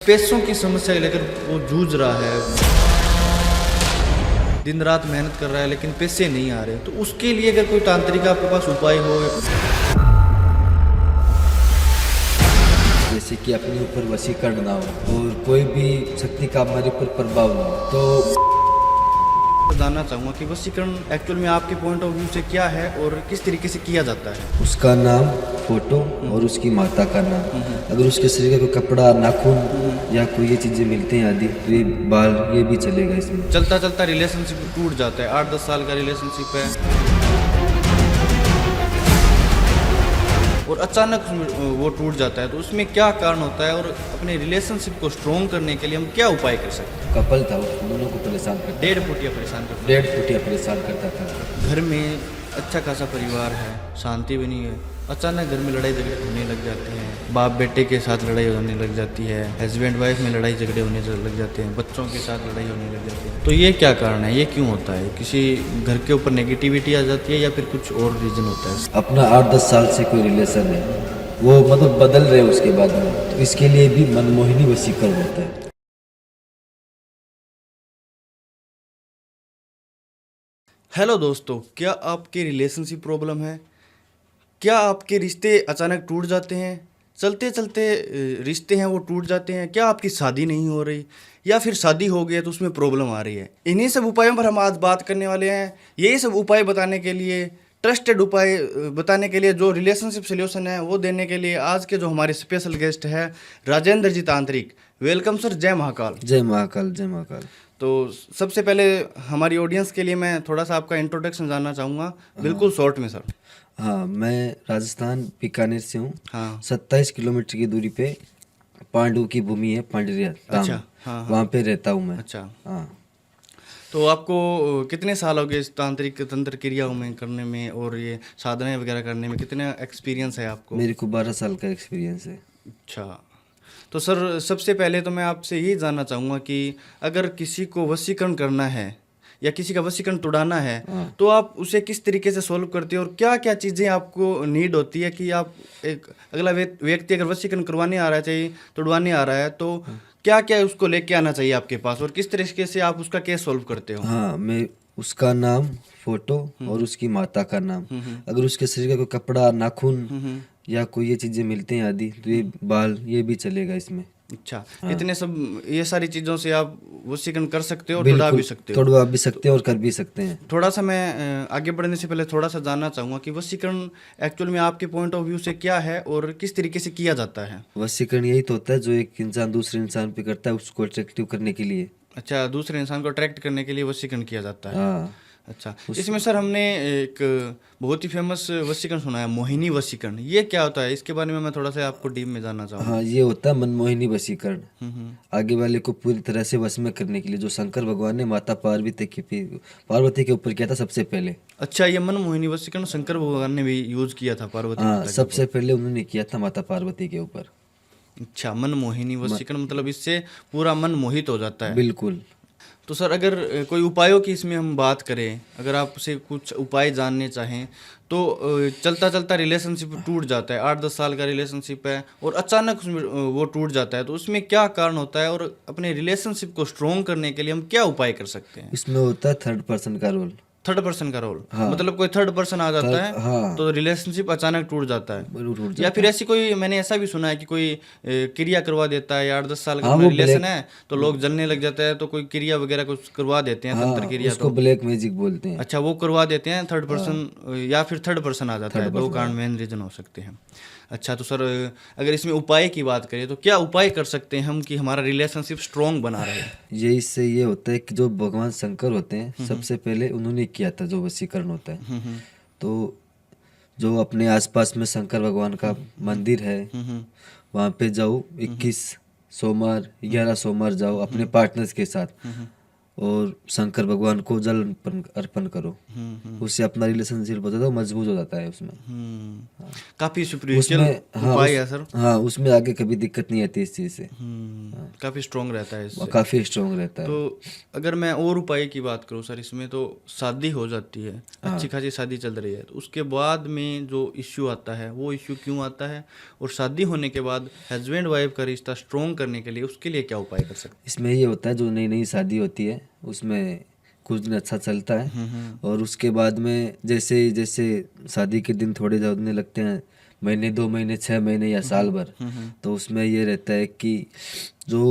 पैसों की समस्या को लेकर वो जूझ रहा है, दिन रात मेहनत कर रहा है लेकिन पैसे नहीं आ रहे। तो उसके लिए अगर कोई तांत्रिक आपके पास उपाय हो। जैसे कि अपने ऊपर वशीकरण ना हो और कोई भी शक्ति का हमारे ऊपर प्रभाव ना हो। तो जानना चाहूँगा कि वशीकरण एक्चुअल में आपके पॉइंट ऑफ व्यू से क्या है और किस तरीके से किया जाता है। उसका नाम, फोटो और उसकी माता का नाम। अगर उसके शरीर का कोई कपड़ा, नाखून या कोई ये चीजें मिलते हैं आदि, तो ये बाल ये भी चलेगा इसमें। चलता चलता रिलेशनशिप टूट जाता है, 8-10 साल का रिलेशनशिप है और अचानक वो टूट जाता है, तो उसमें क्या कारण होता है और अपने रिलेशनशिप को स्ट्रॉन्ग करने के लिए हम क्या उपाय कर सकते हैं। कपल था, उस दोनों को परेशान करता, 1.5 फुटिया परेशान करता 1.5 फुटिया परेशान करता था। घर में अच्छा खासा परिवार है, शांति भी नहीं है, अचानक घर में लड़ाई झगड़े होने लग जाते हैं, बाप बेटे के साथ लड़ाई होने लग जाती है, हस्बैंड वाइफ में लड़ाई झगड़े होने लग जाते हैं, बच्चों के साथ लड़ाई होने लग जाती है। तो ये क्या कारण है, ये क्यों होता है? किसी घर के ऊपर नेगेटिविटी आ जाती है या फिर कुछ और रीजन होता है? अपना 8-10 साल से कोई रिलेशन है, वो मतलब बदल रहे उसके बाद में, तो इसके लिए भी मनमोहिनी वशीकरण होता है। हेलो दोस्तों, क्या आपके रिलेशनशिप प्रॉब्लम है? क्या आपके रिश्ते अचानक टूट जाते हैं? चलते चलते रिश्ते हैं वो टूट जाते हैं? क्या आपकी शादी नहीं हो रही या फिर शादी हो गई है तो उसमें प्रॉब्लम आ रही है? इन्हीं सब उपायों पर हम आज बात करने वाले हैं। यही सब उपाय बताने के लिए, ट्रस्टेड उपाय बताने के लिए, जो रिलेशनशिप सोल्यूशन है वो देने के लिए आज के जो हमारे स्पेशल गेस्ट हैं, राजेंद्र जी तांत्रिक। वेलकम सर, जय महाकाल। जय महाकाल, जय महाकाल। तो सबसे पहले हमारी ऑडियंस के लिए मैं थोड़ा सा आपका इंट्रोडक्शन जानना चाहूँगा, बिल्कुल शॉर्ट में सर। हाँ, मैं राजस्थान बीकानेर से हूँ। हाँ 27 किलोमीटर की दूरी पे पांडु की भूमि है, पांडरिया धाम। अच्छा, हाँ हाँ, वहाँ पे रहता हूँ मैं। अच्छा। हाँ, तो आपको कितने साल हो गए इस तांत्रिक तंत्र क्रियाओं में करने में और ये साधनाएं वगैरह करने में, कितना एक्सपीरियंस है आपको? मेरे को 12 साल का एक्सपीरियंस है। अच्छा। तो सर सबसे पहले तो मैं आपसे यही जानना चाहूँगा कि अगर किसी को वशीकरण करना है या किसी का वशीकरण तोड़ाना है, हाँ। तो आप उसे किस तरीके से सॉल्व करते हो और क्या क्या चीज़ें आपको नीड होती है कि आप एक अगला व्यक्ति अगर वशीकरण करवाने आ रहा है, चाहिए तोड़वाने आ रहा है, तो क्या क्या उसको लेके आना चाहिए आपके पास और किस तरीके से आप उसका केस सॉल्व करते हो? हाँ, मैं उसका नाम, फोटो और उसकी माता का नाम। अगर उसके शरीर का कोई कपड़ा, नाखून या कोई ये चीजें मिलते हैं आदि, तो ये बाल ये भी चलेगा इसमें। अच्छा, हाँ। इतने सब ये सारी चीज़ों से आप वशीकरण कर सकते हो और तोड़ा भी सकते हो? तोड़वा भी सकते हैं और कर भी सकते हैं। थोड़ा सा मैं आगे बढ़ने से पहले थोड़ा सा जानना चाहूँगा कि वशीकरण एक्चुअल में आपके पॉइंट ऑफ व्यू से क्या है और किस तरीके से किया जाता है? वशीकरण यही तो होता है जो एक इंसान दूसरे इंसान पे करता है, उसको अट्रैक्टिव करने के लिए। अच्छा, दूसरे इंसान को अट्रैक्ट करने के लिए वशीकरण किया जाता है। हाँ, अच्छा, इसमें सर हमने एक बहुत ही फेमस वशीकरण सुना है, मोहिनी वशीकरण। ये क्या होता है, इसके बारे में मैं थोड़ा सा आपको डीप में जानना चाहूँगा। हाँ, ये होता है मनमोहिनी वशीकरण। हम्म। आगे वाले को पूरी तरह से वश में करने के लिए, जो शंकर भगवान ने माता पार्वती के ऊपर किया था सबसे पहले। अच्छा, ये मन मोहिनी वशीकरण शंकर भगवान ने भी यूज किया था पार्वती हाँ, माता के सबसे पहले उन्होंने किया था माता पार्वती के ऊपर। ऊपर। अच्छा, मन मोहिनी वशीकरण मतलब इससे पूरा मन मोहित हो जाता है। बिल्कुल। तो सर अगर कोई उपायों की इसमें हम बात करें, अगर आपसे कुछ उपाय जानने चाहें, तो चलता चलता रिलेशनशिप टूट जाता है, 8-10 साल का रिलेशनशिप है और अचानक उसमें वो टूट जाता है, तो उसमें क्या कारण होता है और अपने रिलेशनशिप को स्ट्रॉन्ग करने के लिए हम क्या उपाय कर सकते हैं? इसमें होता है थर्ड पर्सन का रोल। थर्ड पर्सन का रोल? हाँ। मतलब कोई थर्ड पर्सन आ जाता है हाँ, तो रिलेशनशिप अचानक टूट जाता है? जरूर उठ या जाता फिर ऐसी कोई, मैंने ऐसा भी सुना है कि कोई क्रिया करवा देता है, 8-10 साल का हाँ, वो रिलेशन है तो लोग जलने लग जाता है, तो कोई क्रिया वगैरह कुछ करवा देते हैं, हाँ, तंत्र क्रिया। उसको तो ब्लैक मैजिक बोलते हैं। अच्छा, वो करवा देते हैं थर्ड पर्सन या फिर थर्ड पर्सन आ जाता है, दो कारण मेन रीजन हो सकते हैं। अच्छा, तो सर अगर इसमें उपाय की बात करें तो क्या उपाय कर सकते हैं हम कि हमारा रिलेशनशिप स्ट्रॉन्ग बना रहे? ये इससे ये होता है कि जो भगवान शंकर होते हैं, सबसे पहले उन्होंने किया था जो वशीकरण होता है। तो जो अपने आसपास में शंकर भगवान का मंदिर है, वहाँ पे जाओ, 21 सोमवार 11 सोमवार जाओ अपने पार्टनर्स के साथ और शंकर भगवान को जल अर्पण करो। उससे अपना रिलेशनशिप बहुत ज़्यादा मजबूत हो जाता है उसमें। काफी स्पिरिचुअल उसमें हाँ उपाय है सर। हाँ, उसमें आगे कभी दिक्कत नहीं आती इस चीज़ से। काफी स्ट्रांग रहता है इससे। काफ़ी स्ट्रांग रहता है। तो अगर मैं और उपाय की बात करूं सर, इसमें तो शादी हो जाती है, अच्छी खासी शादी चल रही है, तो उसके बाद में जो इश्यू आता है वो इश्यू क्यों आता है, और शादी होने के बाद हस्बैंड वाइफ का रिश्ता स्ट्रॉन्ग करने के लिए उसके लिए क्या उपाय कर सकते इसमें ये होता है, जो नई नई शादी होती है उसमें कुछ दिन अच्छा चलता है, और उसके बाद में जैसे जैसे शादी के दिन थोड़े होने लगते हैं, महीने 2 महीने 6 महीने या साल भर, तो उसमें ये रहता है कि जो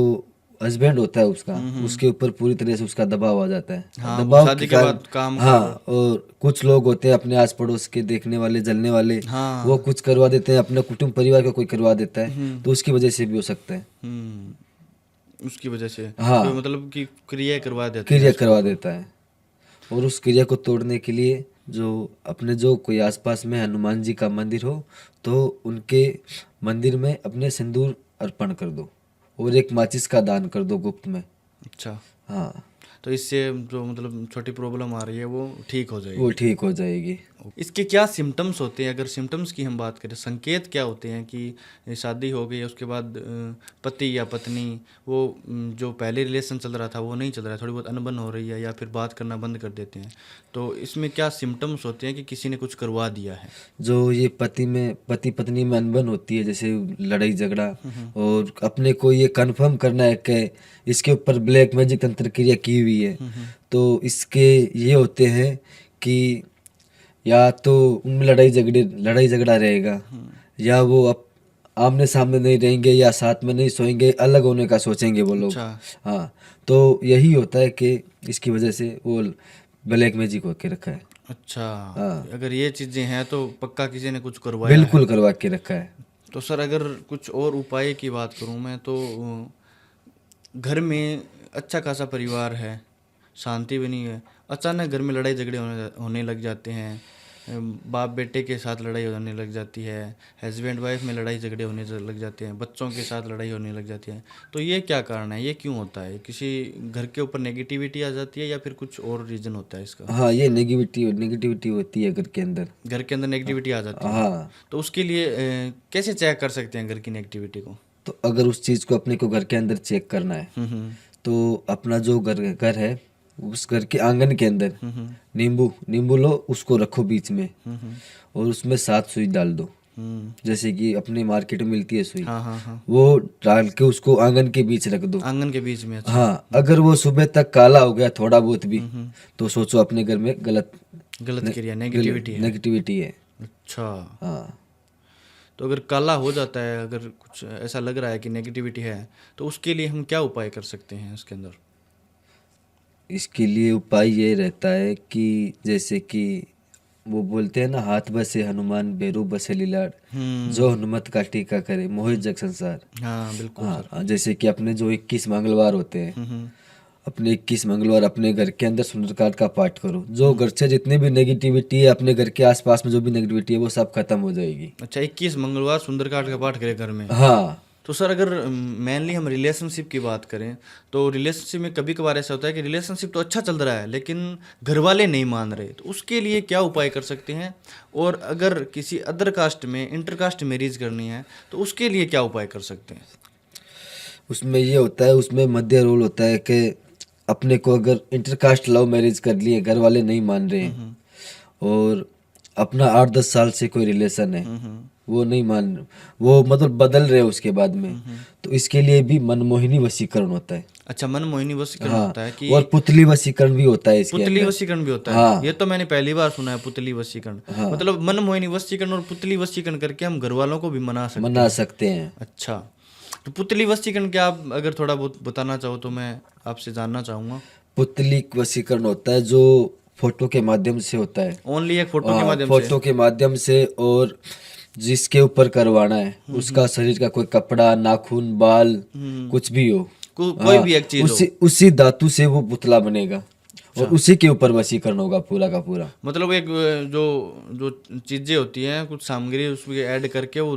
हस्बैंड होता है उसका, उसके ऊपर पूरी तरह से उसका दबाव आ जाता है। हाँ, वो दबाव शादी के के कारण बाद काम हाँ, और कुछ लोग होते हैं अपने आस पड़ोस के देखने वाले, जलने वाले, हाँ। वो कुछ करवा देते हैं, अपने कुटुंब परिवार का कोई करवा देता है, तो उसकी वजह से भी हो सकता है। उसकी वजह से हाँ, कोई मतलब कि क्रिया करवा देते हैं क्रिया उसके करवा ऊपर। देता है, और उस क्रिया को तोड़ने के लिए जो अपने जो कोई आसपास में हनुमान जी का मंदिर हो, तो उनके मंदिर में अपने सिंदूर अर्पण कर दो, और एक माचिस का दान कर दो गुप्त में। अच्छा, हाँ, तो इससे जो मतलब छोटी प्रॉब्लम आ रही है वो ठीक हो जाएगी। वो ठीक हो जाएगी। इसके क्या सिम्टम्स होते हैं, अगर सिम्टम्स की हम बात करें, संकेत क्या होते हैं कि शादी हो गई उसके बाद पति या पत्नी वो जो पहले रिलेशन चल रहा था वो नहीं चल रहा है, थोड़ी बहुत अनबन हो रही है या फिर बात करना बंद कर देते हैं, तो इसमें क्या सिम्टम्स होते हैं कि किसी ने कुछ करवा दिया है? जो ये पति पत्नी में अनबन होती है, जैसे लड़ाई झगड़ा, और अपने को ये कंफर्म करना है कि इसके ऊपर ब्लैक मैजिक तंत्र क्रिया की हुई है, तो इसके ये होते हैं कि या तो उनमें लड़ाई झगड़ा रहेगा, या वो अब आमने सामने नहीं रहेंगे, या साथ में नहीं सोएंगे, अलग होने का सोचेंगे वो लोग। अच्छा। हाँ, तो यही होता है कि इसकी वजह से वो ब्लैक मैजिक होके रखा है। अच्छा, हाँ, अगर ये चीज़ें हैं तो पक्का किसी ने कुछ करवाया है। बिल्कुल करवा के रखा है। तो सर अगर कुछ और उपाय की बात करूं मैं, तो घर में अच्छा खासा परिवार है, शांति बनी है, अचानक घर में लड़ाई झगड़े होने लग जाते हैं, बाप बेटे के साथ लड़ाई होने लग जाती है, हस्बैंड वाइफ में लड़ाई झगड़े होने लग जाते हैं, बच्चों के साथ लड़ाई होने लग जाती है, तो ये क्या कारण है, ये क्यों होता है? किसी घर के ऊपर नेगेटिविटी आ जाती है या फिर कुछ और रीज़न होता है इसका? हाँ, ये नेगेटिविटी होती है घर के अंदर। घर के अंदर नेगेटिविटी आ जाती है, हाँ, तो उसके लिए कैसे चेक कर सकते हैं घर की नेगेटिविटी को? तो अगर उस चीज़ को अपने को घर के अंदर चेक करना है, तो अपना जो घर है, उस घर के आंगन के अंदर नींबू लो, उसको रखो बीच में, और उसमें 7 सुई डाल दो। जैसे कि अपने मार्केट में मिलती है सुई, हाँ हाँ हाँ, वो डाल के उसको आंगन के बीच रख दो। आंगन के बीच में। अच्छा। हाँ, अगर वो सुबह तक काला हो गया थोड़ा बहुत भी, तो सोचो अपने घर में गलत क्रिया, नेगेटिविटी है। नेगेटिविटी है। अच्छा, हाँ, तो अगर काला हो जाता है, अगर कुछ ऐसा लग रहा है कि नेगेटिविटी है, तो उसके लिए हम क्या उपाय कर सकते हैं उसके अंदर? इसके लिए उपाय ये रहता है कि जैसे कि वो बोलते हैं ना, हाथ बसे हनुमान बेरू बसे लीलाड़, जो हनुमत का टीका करे मोहित जग संसार। हाँ बिल्कुल सर। हाँ, जैसे कि अपने जो 21 मंगलवार होते हैं, अपने 21 मंगलवार अपने घर के अंदर सुंदरकांड का पाठ करो, जो घर से जितनी भी नेगेटिविटी है, अपने घर के आसपास में जो भी नेगेटिविटी है, वो सब खत्म हो जाएगी। अच्छा, 21 मंगलवार सुंदरकांड का पाठ करें घर में? हाँ, तो सर अगर मेनली हम रिलेशनशिप की बात करें, तो रिलेशनशिप में कभी कभार ऐसा होता है कि रिलेशनशिप तो अच्छा चल रहा है लेकिन घर वाले नहीं मान रहे, तो उसके लिए क्या उपाय कर सकते हैं? और अगर किसी अदर कास्ट में इंटर कास्ट मैरिज करनी है तो उसके लिए क्या उपाय कर सकते हैं? उसमें ये होता है, उसमें मध्य रोल होता है कि अपने को अगर इंटरकास्ट लव मैरिज कर लिए, घर वाले नहीं मान रहे हैं, और अपना 8-10 साल से कोई रिलेशन है, वो नहीं मान, वो मतलब बदल रहे उसके बाद में, तो इसके लिए भी मनमोहिनी वशीकरण होता है। अच्छा, मनमोहिनी वशीकरण हाँ, होता है कि और पुतली वशीकरण भी होता है इसके पुतली अंदर। वशीकरण भी होता है? हाँ, ये तो मैंने पहली बार सुना है, पुतली वशीकरण। हाँ, मतलब मनमोहिनी वशीकरण और पुतली वशीकरण करके हम घर वालों को भी मना सकते हैं। अच्छा, तो पुतली वशीकरण क्या आप अगर थोड़ा बहुत बताना चाहो तो मैं आपसे जानना चाहूँगा। पुतली वशीकरण होता है जो फोटो के माध्यम से होता है। ओनली एक फोटो के माध्यम से? फोटो के माध्यम से, और जिसके ऊपर करवाना है उसका शरीर का कोई कपड़ा, नाखून, बाल, कुछ भी हो, कोई भी एक चीज हो, उसी धातु से वो पुतला बनेगा, और उसी के ऊपर वशीकरण होगा पूरा का पूरा। मतलब एक जो जो चीजें होती हैं, कुछ सामग्री उसमें ऐड करके वो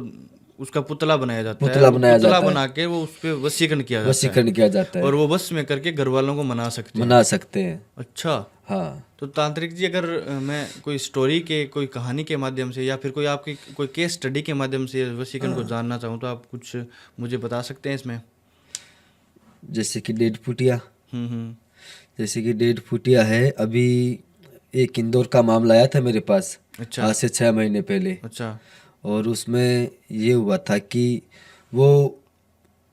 उसका पुतला बनाया जाता है, पुतला और बनाया पुतला जाता है, बना के वो उस पे वशीकरण किया जाता है, वशीकरण किया जाता है, और वो वश में करके घर वालों को मना सकते हैं। मना सकते हैं। अच्छा, हाँ, तो तांत्रिक जी, अगर मैं कोई स्टोरी के, कोई कहानी के माध्यम से या फिर कोई आपकी कोई केस स्टडी के माध्यम से वशीकरण को जानना चाहूँ तो आप कुछ मुझे बता सकते हैं इसमें? जैसे कि डेढ़ फुटिया, हम्म। जैसे कि डेढ़ फुटिया है। अभी एक इंदौर का मामला आया था मेरे पास, अच्छा आज से 6 महीने पहले, अच्छा। और उसमें ये हुआ था कि वो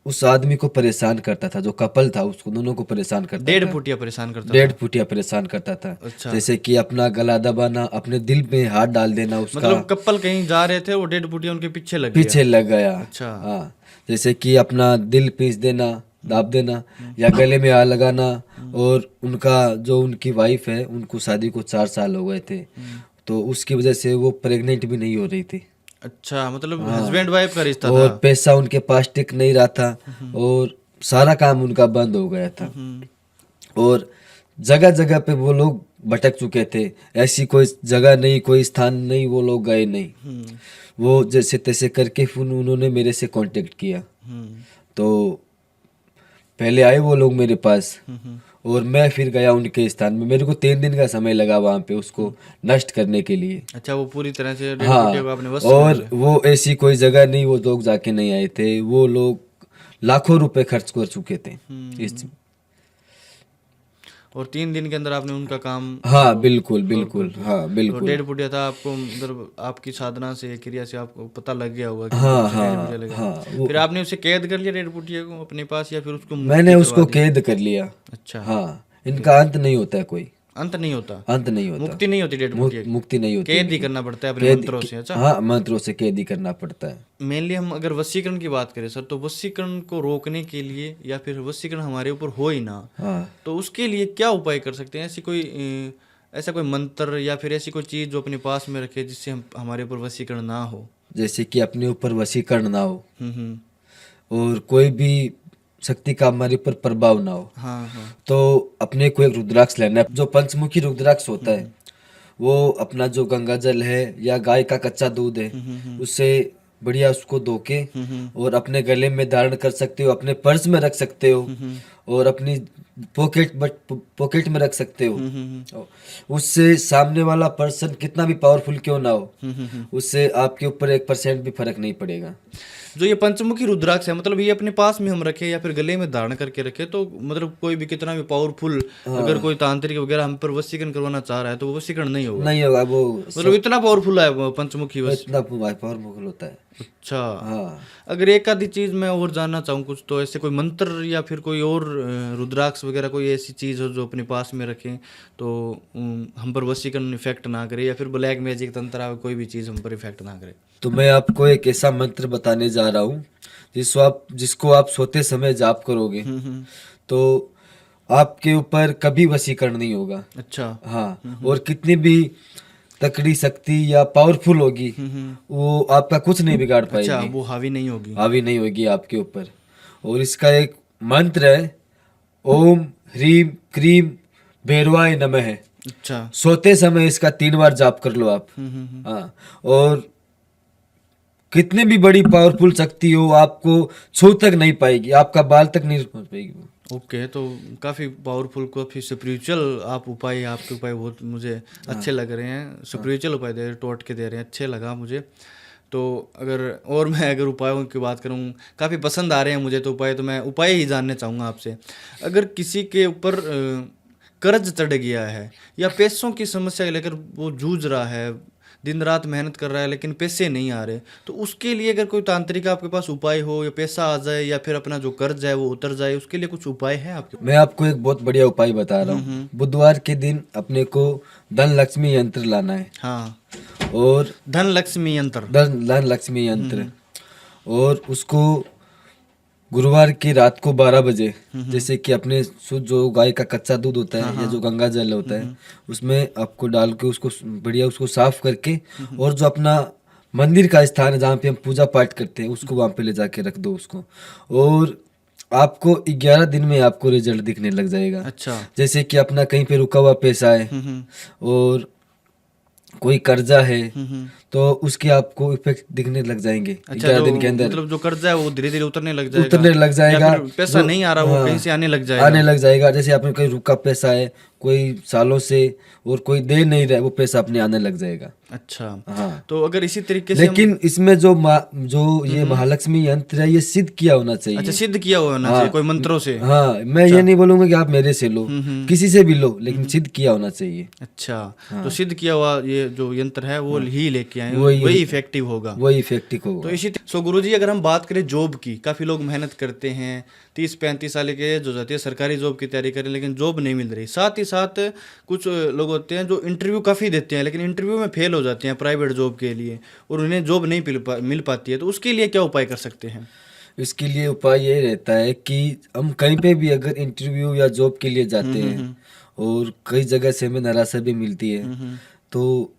उस आदमी को परेशान करता था, जो कपल था उसको, दोनों को परेशान करता डेढ़ था। फुटिया परेशान करता डेढ़ था? फुटिया परेशान करता था। अच्छा, जैसे कि अपना गला दबाना, अपने दिल में हाथ डाल देना, उसका मतलब कपल कहीं जा रहे थे, वो डेढ़ फुटिया उनके पीछे लग गया। पीछे लग गया। अच्छा। हाँ, जैसे कि अपना दिल पीस देना, दाब देना, या गले में हाथ लगाना। और उनका जो उनकी वाइफ है, उनको शादी को 4 साल हो गए थे, तो उसकी वजह से वो प्रेग्नेंट भी नहीं हो रही थी। अच्छा, मतलब हाँ, हस्बैंड वाइफ का रिश्ता और था। पैसा उनके पास टिक नहीं रहा था, और सारा काम उनका बंद हो गया था। और जगह जगह पे वो लोग भटक चुके थे, ऐसी कोई जगह नहीं, कोई स्थान नहीं, वो लोग गए नहीं। वो जैसे तैसे करके फिर उन्होंने मेरे से कांटेक्ट किया। तो पहले आए वो लोग मेरे पास, और मैं फिर गया उनके स्थान में। मेरे को 3 दिन का समय लगा वहाँ पे उसको नष्ट करने के लिए। अच्छा, वो पूरी तरह से डेढ़ हाँ, फुटिया को आपने वश में कर और लिया। वो ऐसी कोई जगह नहीं, वो लोग जाके नहीं आए थे, वो लोग लाखों रुपए खर्च कर चुके थे इस। और 3 दिन के अंदर आपने उनका काम हाँ, वो बिल्कुल सॉल्व कर बिल्कुल, दिया। हाँ तो बिल्कुल। डेढ़ फुटिया था, आपको मतलब आपकी साधना से, क्रिया से आपको पता लग गया होगा कि हाँ उनसे डेढ़ हाँ फुटिया लगा। हाँ, वो फिर आपने उसे कैद कर लिया डेढ़ फुटिया को अपने पास, या फिर उसको मैंने मुक्ति करवा उसको दी? कैद कर लिया। अच्छा, हाँ, इनका अंत नहीं होता है कोई, अंत नहीं होता, अंत नहीं होता, मुक्ति नहीं होती डेढ़ फुटिया की, मुक्ति नहीं होती कैद ही इनकी। करना पड़ता है अपने कैद, मंत्रों से। अच्छा, हाँ, मंत्रों से कैद ही करना पड़ता है। मेनली हम अगर वशीकरण की बात करें सर, तो वशीकरण को रोकने के लिए, या फिर वशीकरण हमारे ऊपर हो ही ना, हाँ, तो उसके लिए क्या उपाय कर सकते हैं? ऐसा कोई मंत्र या फिर ऐसी कोई चीज़ जो अपने पास में रखे जिससे हम हमारे ऊपर वशीकरण ना हो? जैसे कि अपने ऊपर वशीकरण ना हो, हम्म। और कोई भी शक्ति का हमारे ऊपर प्रभाव ना हो, हाँ हाँ। तो अपने को एक रुद्राक्ष लेना है। जो पंचमुखी रुद्राक्ष होता है, वो अपना जो गंगा जल है या गाय का कच्चा दूध है, उससे बढ़िया उसको धो के और अपने गले में धारण कर सकते हो, अपने पर्स में रख सकते हो, और अपनी पॉकेट में रख सकते हो। उससे सामने वाला पर्सन कितना भी पावरफुल क्यों ना हो, उससे आपके ऊपर 1% भी फर्क नहीं पड़ेगा। जो ये पंचमुखी रुद्राक्ष है, मतलब ये अपने पास में हम रखे या फिर गले में धारण करके रखे, तो मतलब कोई भी कितना भी पावरफुल अगर कोई तांत्रिक वगैरह हम पर वशीकरण करवाना चाह रहा है तो वो वशीकरण नहीं होगा? नहीं होगा, वो मतलब इतना पावरफुल है वो पंचमुखी वश? इतना पावरफुल होता है। अच्छा। हाँ, अगर एक आधी चीज मैं और जानना चाहूँ कुछ, तो ऐसे कोई मंत्र या फिर कोई और रुद्राक्ष वगैरह कोई ऐसी चीज हो जो अपने पास में रखें तो हम पर वशीकरण इफेक्ट ना करे, या फिर ब्लैक मैजिक तंत्र कोई भी चीज हम पर इफेक्ट ना करे? तो मैं आपको एक ऐसा मंत्र बताने जा रहा हूँ जिसको आप सोते समय जाप करोगे तो आपके ऊपर कभी वशीकरण नहीं होगा। अच्छा। हाँ, और कितनी भी तकड़ी शक्ति या पावरफुल होगी, वो आपका कुछ नहीं बिगाड़ अच्छा, पाएगी, वो हावी नहीं होगी? हावी नहीं होगी आपके ऊपर। और इसका एक मंत्र है, ओम ह्रीम क्रीम भैरवाय नमः। अच्छा। सोते समय इसका 3 बार जाप कर लो आप। हाँ, और कितनी भी बड़ी पावरफुल शक्ति हो, आपको छू तक नहीं पाएगी, आपका बाल तक नहीं पहुंच पाएगी वो। ओके, तो काफ़ी पावरफुल, काफ़ी स्पिरिचुअल आप उपाय, आपके उपाय बहुत मुझे अच्छे लग रहे हैं। स्पिरिचुअल उपाय दे रहे, टोट के दे रहे हैं, अच्छे लगा मुझे। तो मैं अगर उपायों की बात करूं, काफ़ी पसंद आ रहे हैं मुझे तो उपाय, तो मैं उपाय ही जानना चाहूँगा आपसे। अगर किसी के ऊपर कर्ज चढ़ गया है या पैसों की समस्या को लेकर वो जूझ रहा है, दिन रात मेहनत कर रहा है लेकिन पैसे नहीं आ रहे, तो उसके लिए अगर कोई तांत्रिक आपके पास उपाय हो, या पैसा आ जाए या फिर अपना जो कर्ज है वो उतर जाए, उसके लिए कुछ उपाय है आपके? मैं आपको एक बहुत बढ़िया उपाय बता रहा हूँ। बुधवार के दिन अपने को धन लक्ष्मी यंत्र लाना है। हाँ, और धन लक्ष्मी यंत्र? धन लक्ष्मी यंत्र, और उसको गुरुवार की रात को 12 बजे, जैसे कि अपने शुद्ध जो गाय का कच्चा दूध होता है या जो गंगा जल होता है, उसमें आपको डाल के उसको बढ़िया उसको साफ करके, और जो अपना मंदिर का स्थान है जहाँ पे हम पूजा पाठ करते हैं, उसको वहाँ पे ले जाके रख दो उसको, और आपको 11 दिन में आपको रिजल्ट दिखने लग जाएगा। अच्छा। जैसे कि अपना कहीं पे रुका हुआ पैसा है और कोई कर्जा है, तो उसके आपको इफेक्ट दिखने लग जाएंगे अच्छा, 11 जो दिन के अंदर। मतलब जो कर्जा है वो धीरे धीरे उतरने लग जाएगा, उतरने लग जाएगा। या फिर पैसा जो नहीं आ रहा वो कहीं से आने लग आने जाएगा। लग जाएगा। जैसे आपने कोई रुका पैसा है कोई सालों से और कोई दे नहीं रहा है, वो पैसा अपने आने लग जाएगा। अच्छा, हाँ, तो अगर इसी तरीके से लेकिन इसमें जो ये महालक्ष्मी यंत्र है ये सिद्ध किया होना अच्छा, चाहिए। सिद्ध किया हुआ होना चाहिए कोई मंत्रों से। हाँ, मैं ये नहीं बोलूंगा कि आप मेरे से लो, किसी से भी लो, लेकिन सिद्ध किया होना चाहिए। अच्छा, तो सिद्ध किया हुआ ये जो यंत्र है वो ही लेके आए, वही- वही इफेक्टिव होगा। वही इफेक्टिव तो होगा। इसी सो गुरुजी, अगर हम बात करें जॉब की, काफ़ी लोग मेहनत करते हैं, 30-35 साल के जो जाते हैं सरकारी जॉब की तैयारी करें, लेकिन जॉब नहीं मिल रही। साथ ही साथ कुछ लोग होते हैं जो इंटरव्यू काफ़ी देते हैं, लेकिन इंटरव्यू में फेल हो जाते हैं प्राइवेट जॉब के लिए, और उन्हें जॉब नहीं मिल पाती है। तो उसके लिए क्या उपाय कर सकते हैं? इसके लिए उपाय ये रहता है कि हम कहीं पे भी अगर इंटरव्यू या जॉब के लिए जाते हैं और कई जगह से हमें निराशा भी मिलती है, तो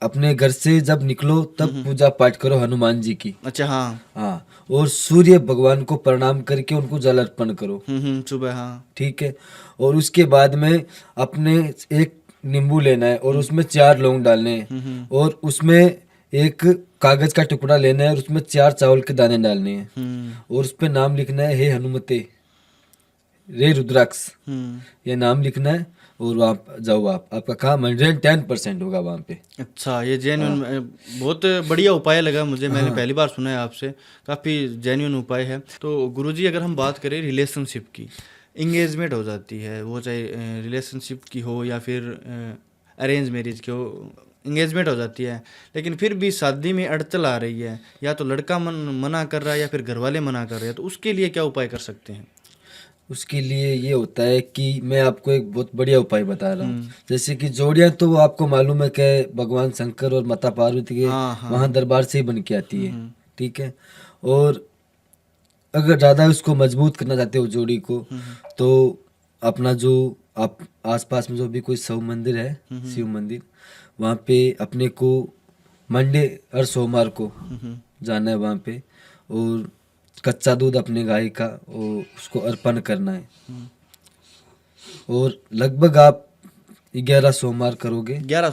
अपने घर से जब निकलो तब पूजा पाठ करो हनुमान जी की। अच्छा, हाँ। हाँ, और सूर्य भगवान को प्रणाम करके उनको जल अर्पण करो। सुबह, हाँ। ठीक है, और उसके बाद में अपने एक नींबू लेना है और उसमें 4 लौंग डालने हैं, और उसमें एक कागज का टुकड़ा लेना है और उसमें 4 चावल के दाने डालने हैं, और उस पे नाम लिखना है हे हनुमते रे रुद्राक्ष, ये नाम लिखना है। और वहाँ जाओ, आपका काम 110% होगा वहाँ पे। अच्छा, ये जेन्युइन बहुत बढ़िया उपाय लगा मुझे, मैंने पहली बार सुना है आपसे, काफ़ी जेन्युइन उपाय है। तो गुरुजी, अगर हम बात करें रिलेशनशिप की, इंगेजमेंट हो जाती है, वो चाहे रिलेशनशिप की हो या फिर अरेंज मैरिज की हो, इंगेजमेंट हो जाती है, लेकिन फिर भी शादी में अड़चन आ रही है, या तो लड़का मना कर रहा है या फिर घर वाले मना कर रहे हैं, तो उसके लिए क्या उपाय कर सकते हैं? उसके लिए ये होता है कि मैं आपको एक बहुत बढ़िया उपाय बता रहा हूँ। जैसे कि जोड़ियाँ तो आपको मालूम है कि भगवान शंकर और माता पार्वती के वहाँ दरबार से ही बन के आती है। ठीक है, और अगर ज़्यादा उसको मजबूत करना चाहते हो जोड़ी को, तो अपना जो आप आसपास में जो भी कोई शिव मंदिर है, शिव मंदिर, वहाँ पे अपने को मंडे और सोमवार को जाना है वहाँ पे, और कच्चा दूध अपने गाय का और उसको अर्पण करना है। और लगभग आप 11 सोमवार करोगे, 11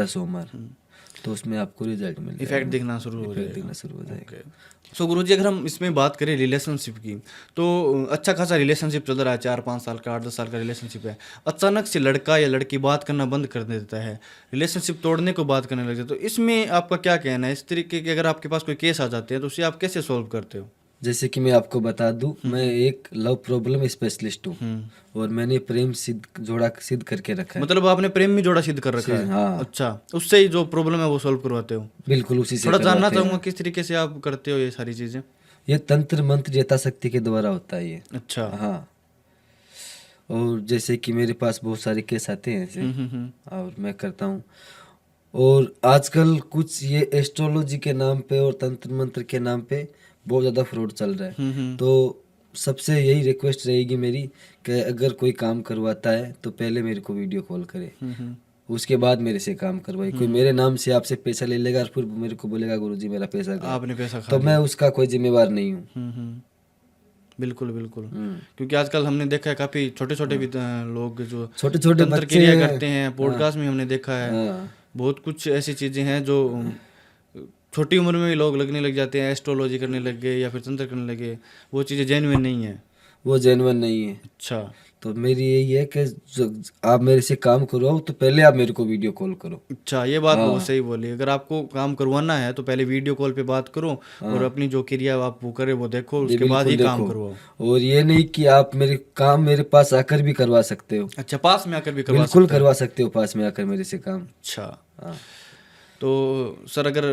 सोमवार, तो उसमें आपको रिजल्ट मिल इफेक्ट जाएगा, दिखना शुरू हो इफेक्ट जाएगा। दिखना शुरू हो जाएगा। सो गुरुजी, अगर हम इसमें बात करें रिलेशनशिप की, तो अच्छा खासा रिलेशनशिप चल रहा है, 4-5 साल का, 8-10 साल का रिलेशनशिप है, अचानक से लड़का या लड़की बात करना बंद कर देता है, रिलेशनशिप तोड़ने को बात करने लग जाता है, तो इसमें आपका क्या कहना है? इस तरीके के अगर आपके पास कोई केस आ जाते हैं तो उसे आप कैसे सॉल्व करते हो? जैसे कि मैं आपको बता दूं, मैं एक लव प्रॉब्लम स्पेशलिस्ट हूँ, और मैंने प्रेम जोड़ा सिद्ध करके रखा है। मतलब आपने प्रेम में जोड़ा सिद्ध कर रखा है? हाँ। अच्छा, उससे ही जो प्रॉब्लम है वो सॉल्व करवाते हो? बिल्कुल, उसी से थोड़ा जानना करवाते हैं। चाहूंगा किस तरीके से आप करते हो ये सारी चीजें? ये तंत्र मंत्र यथाशक्ति के द्वारा होता है ये। अच्छा, हाँ, और जैसे कि मेरे पास बहुत सारे केस आते हैं ऐसे, और मैं करता हूँ। और आजकल कुछ ये एस्ट्रोलॉजी के नाम पे और तंत्र मंत्र के नाम पे बहुत ज़्यादा फ्रॉड चल रहा है। तो सबसे यही रिक्वेस्ट रहेगी मेरी कि अगर कोई काम करवाता है तो पहले मेरे को वीडियो कॉल करे, उसके बाद मेरे से काम करवाए। कोई मेरे नाम से आपसे पैसा ले लेगा और फिर मेरे को बोलेगा गुरुजी मेरा पैसा गया, आपने पैसा खा तो मैं उसका कोई जिम्मेवार नहीं हूँ। बिल्कुल बिल्कुल, क्योंकि आजकल हमने देखा है काफी छोटे छोटे भी लोग जो छोटे छोटे तंत्र बच्चे क्रिया करते हैं, पॉडकास्ट में हमने देखा है। हाँ। बहुत कुछ ऐसी चीजें हैं जो छोटी उम्र में ही लोग लगने लग जाते हैं, एस्ट्रोलॉजी करने लग गए या फिर तंत्र करने लगे, वो चीजें जेन्युइन नहीं है। वो जेन्युइन नहीं है। अच्छा, तो मेरी यही है कि आप मेरे से काम करवाओ तो पहले आप मेरे को वीडियो कॉल करो। अच्छा, ये बात बहुत सही बोली। अगर आपको काम करवाना है तो पहले वीडियो कॉल पे बात करो, और अपनी जो क्रिया आप वो करे वो देखो, उसके बाद ही काम करवाओ। और ये नहीं कि आप मेरे काम मेरे पास आकर भी करवा सकते हो। अच्छा, पास में आकर भी करवा बिल्कुल करवा सकते हो, पास में आकर मेरे से काम। अच्छा, तो सर अगर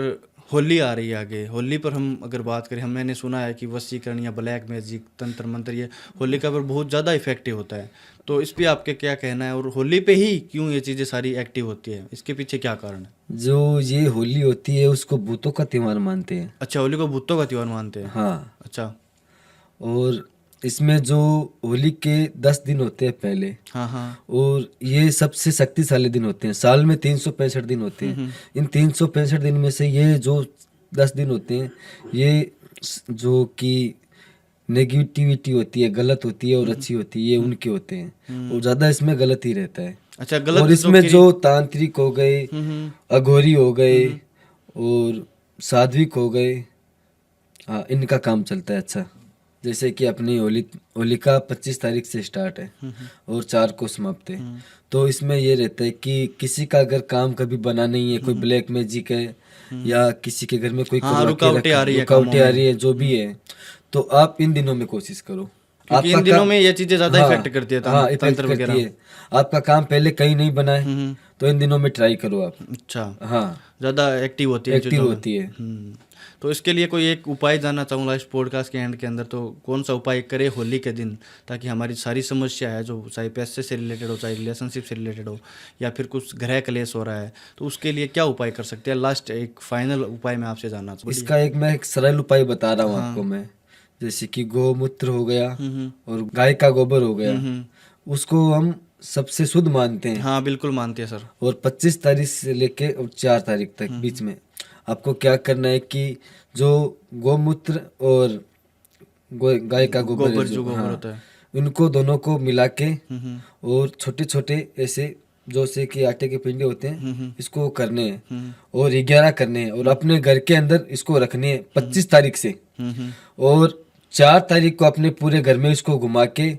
होली आ रही है आगे, होली पर हम अगर बात करें, मैंने सुना है कि वशीकरण या ब्लैक मैजिक, तंत्र मंत्र, ये होली का पर बहुत ज़्यादा इफेक्टिव होता है, तो इस पे आपके क्या कहना है? और होली पे ही क्यों ये चीज़ें सारी एक्टिव होती है, इसके पीछे क्या कारण है? जो ये होली होती है उसको भूतों का त्योहार मानते हैं। अच्छा, होली को भूतों का त्योहार मानते हैं? हाँ। अच्छा, और इसमें जो होली के 10 दिन होते हैं पहले, हाँ, और ये सबसे शक्तिशाली दिन होते हैं। साल में 365 दिन होते हैं। इन 365 दिन में से ये जो 10 दिन होते हैं, ये जो कि नेगेटिविटी होती है, गलत होती है और अच्छी होती है, ये उनके होते हैं, और ज़्यादा इसमें गलत ही रहता है। अच्छा, गलत। और इसमें जो तांत्रिक हो गए, अघोरी हो गए, और सात्विक हो गए, हाँ इनका काम चलता है अच्छा। जैसे कि अपनी होलिका 25 तारीख से स्टार्ट है और 4 को समाप्त है। तो इसमें ये रहता है कि किसी का अगर काम कभी बना नहीं है, कोई ब्लैक मैजिक है या किसी के घर में कोई हाँ, करवा के रुकावटें आ रही है कामों रुकावटें आ में। रही है, जो भी है, तो आप इन दिनों में कोशिश करो। क्योंकि आपका इन दिनों काम, में ये चीजें ज्यादा हाँ इफेक्ट करती है, हाँ इफेक्ट तंत्र करती वगैरह। है। आपका काम पहले कहीं नहीं बना है तो इन दिनों में ट्राई करो आप। अच्छा, हाँ ज्यादा एक्टिव होती है इन एक्टिव चीजों में। होती है। तो इसके लिए कोई एक उपाय जानना चाहूँगा इस पॉडकास्ट के एंड के अंदर, तो कौन सा उपाय करे होली के दिन, ताकि हमारी सारी समस्या है जो चाहे पैसे से रिलेटेड हो, चाहे रिलेशनशिप से रिलेटेड हो, या फिर कुछ ग्रह क्लेश हो रहा है, तो उसके लिए क्या उपाय कर सकते हैं? लास्ट एक फाइनल उपाय मैं आपसे जानना चाहूँगा। इसका एक सरल उपाय बता रहा हूँ आपको मैं। जैसे कि गौमूत्र हो गया और गाय का गोबर हो गया, उसको हम सबसे शुद्ध मानते हैं। हाँ बिल्कुल मानते हैं सर। और 25 तारीख से लेके और 4 तारीख तक बीच में आपको क्या करना है कि जो गौमूत्र और गाय का गोबर है, जो गोबर हाँ, होता है, उनको दोनों को मिला के और छोटे छोटे ऐसे जो से कि आटे के पिंडे होते हैं, इसको करने हैं और 11 करने हैं और अपने घर के अंदर इसको रखने हैं 25 तारीख से। और 4 तारीख को अपने पूरे घर में इसको घुमा के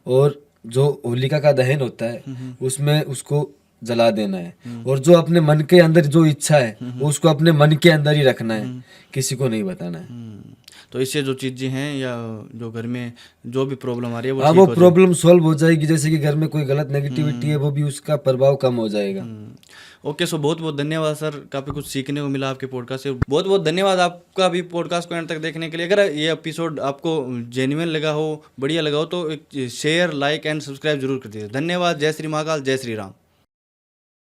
और जो होलिका का दहन होता है उसमें उसको जला देना है। और जो अपने मन के अंदर जो इच्छा है वो उसको अपने मन के अंदर ही रखना है, किसी को नहीं बताना है। तो इससे जो चीज़ें हैं या जो घर में जो भी प्रॉब्लम आ रही है वो हाँ ठीक वो हो प्रॉब्लम सॉल्व हो जाएगी। जैसे कि घर में कोई गलत नेगेटिविटी है वो भी उसका प्रभाव कम हो जाएगा। ओके, सो बहुत बहुत धन्यवाद सर, काफ़ी कुछ सीखने को मिला आपके पॉडकास्ट से। बहुत बहुत धन्यवाद आपका भी पॉडकास्ट को एंड तक देखने के लिए। अगर ये एपिसोड आपको जेन्युइन लगा हो, बढ़िया लगा हो, तो एक शेयर, लाइक एंड सब्सक्राइब जरूर कर दीजिए। धन्यवाद। जय श्री महाकाल, जय श्री राम।